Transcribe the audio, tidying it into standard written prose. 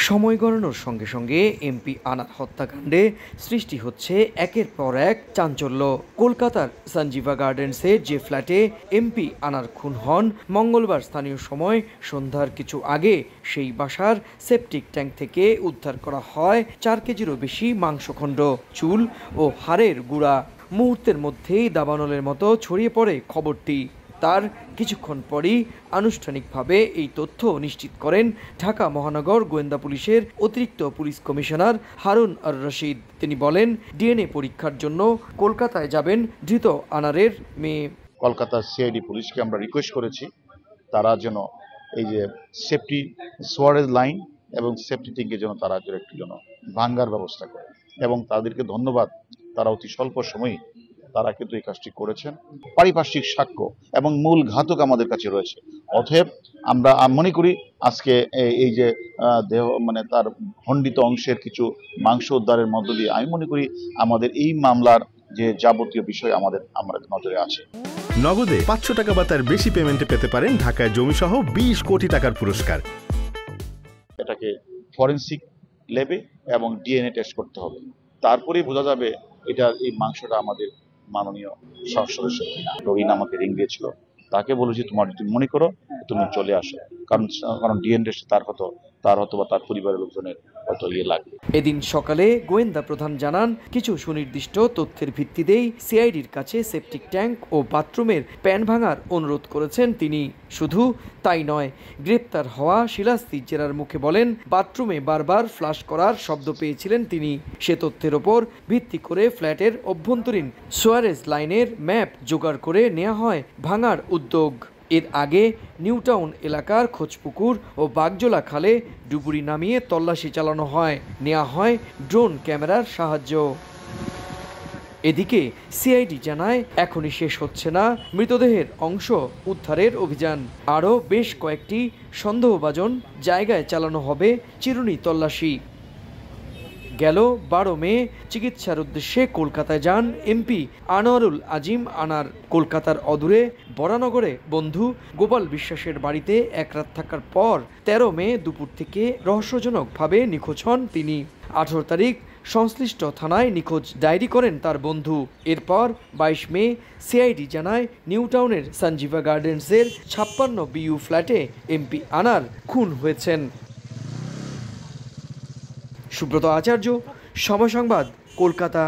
সময় গড়ানোর সঙ্গে সঙ্গে এমপি আনার হত্যাকাণ্ডে সৃষ্টি হচ্ছে একের পর এক চাঞ্চল্য। কলকাতার সঞ্জীবা গার্ডেন্সে যে ফ্ল্যাটে এমপি আনার খুন হন মঙ্গলবার স্থানীয় সময় সন্ধ্যার কিছু আগে, সেই বাসার সেপটিক ট্যাঙ্ক থেকে উদ্ধার করা হয় 4 কেজিরও বেশি মাংসখণ্ড, চুল ও হাড়ের গুঁড়া। মুহূর্তের মধ্যেই দাবানলের মতো ছড়িয়ে পড়ে খবরটি। তার কিছুক্ষণ পরই আনুষ্ঠানিকভাবে এই তথ্য নিশ্চিত করেন ঢাকা মহানগর গোয়েন্দা পুলিশের অতিরিক্ত পুলিশ কমিশনার হারুন আর রশিদ। তিনি বলেন, ডিএনএ পরীক্ষার জন্য কলকাতায় যাবেন ধৃত আনারের মেয়ে। কলকাতার সিআইডি পুলিশকে আমরা রিকোয়েস্ট করেছি তারা যেন এই যে সেফটি সোয়ারেজ লাইন এবং সেফটি ট্যাঙ্কের জন্য তারা একটু যেন ভাঙ্গার ব্যবস্থা করে, এবং তাদেরকে ধন্যবাদ, তারা অতি স্বল্প সময়ে তারা কিন্তু এই কাজটি করেছেন। পারিপার্শ্বিক সাক্ষ্য এবং মূল ঘাতক আমাদের কাছে রয়েছে। অতএব আমরা মনে করি আজকে এই যে দেহ তার খণ্ডিত অংশের কিছু মাংস উদ্ধারের মধ্য দিয়ে আমি মনে করি আমাদের এই মামলার যে যাবতীয় বিষয় আমাদের নজরে আছে। নগদে 500 টাকা বা তার বেশি পেমেন্টে পেতে পারেন ঢাকায় জমিসহ 20 কোটি টাকার পুরস্কার। এটাকে ফরেনসিক ল্যাবে এবং ডিএনএ টেস্ট করতে হবে, তারপরেই বোঝা যাবে এই মাংসটা আমাদের মাননীয় সদস্য কিনা। রবিন আমাকে রিং দিয়েছিল, তাকে বলেছি তোমার যদি মনে করো তুমি চলে আসো, কারণ ডিএনএ তার হয়তো বা তার পরিবারের লোকজনের হয়তো লাগবে। এদিন সকালে গোয়েন্দা প্রধান জানান, কিছু সুনির্দিষ্ট তথ্যের ভিত্তিতেই সিআইডির কাছে সেপটিক ট্যাঙ্ক ও বাথরুমের প্যান ভাঙার অনুরোধ করেছেন তিনি। শুধু তাই নয়, গ্রেপ্তার হওয়া শিলাস্তি জেরার মুখে বলেন, বাথরুমে বারবার ফ্লাশ করার শব্দ পেয়েছিলেন তিনি। সে তথ্যের ওপর ভিত্তি করে ফ্ল্যাটের অভ্যন্তরীণ সোয়ারেজ লাইনের ম্যাপ জোগাড় করে নেওয়া হয় ভাঙার উদ্যোগ। এর আগে নিউটাউন এলাকার খোঁজপুকুর ও বাগজোলা খালে ডুবুরি নামিয়ে তল্লাশি চালানো হয়, নেওয়া হয় ড্রোন ক্যামেরার সাহায্য। এদিকে সিআইডি জানায়, এখনই শেষ হচ্ছে না মৃতদেহের অংশ উদ্ধারের অভিযান। আরও বেশ কয়েকটি সন্দেহভাজন জায়গায় চালানো হবে চিরুনি তল্লাশি। গেল 12 মে চিকিৎসার উদ্দেশ্যে কলকাতায় যান এমপি আনোয়ারুল আজিম আনার। কলকাতার অদূরে বরানগরে বন্ধু গোপাল বিশ্বাসের বাড়িতে এক রাত থাকার পর 13 মে দুপুর থেকে রহস্যজনকভাবে নিখোঁজ হন তিনি। 18 তারিখ সংশ্লিষ্ট থানায় নিখোঁজ ডায়েরি করেন তার বন্ধু। এরপর 22 মে সিআইডি জানায়, নিউটাউনের সঞ্জীবা গার্ডেন্সের 56 বিইউ ফ্ল্যাটে এমপি আনার খুন হয়েছেন। সুব্রত আচার্য, সময় সংবাদ, কলকাতা।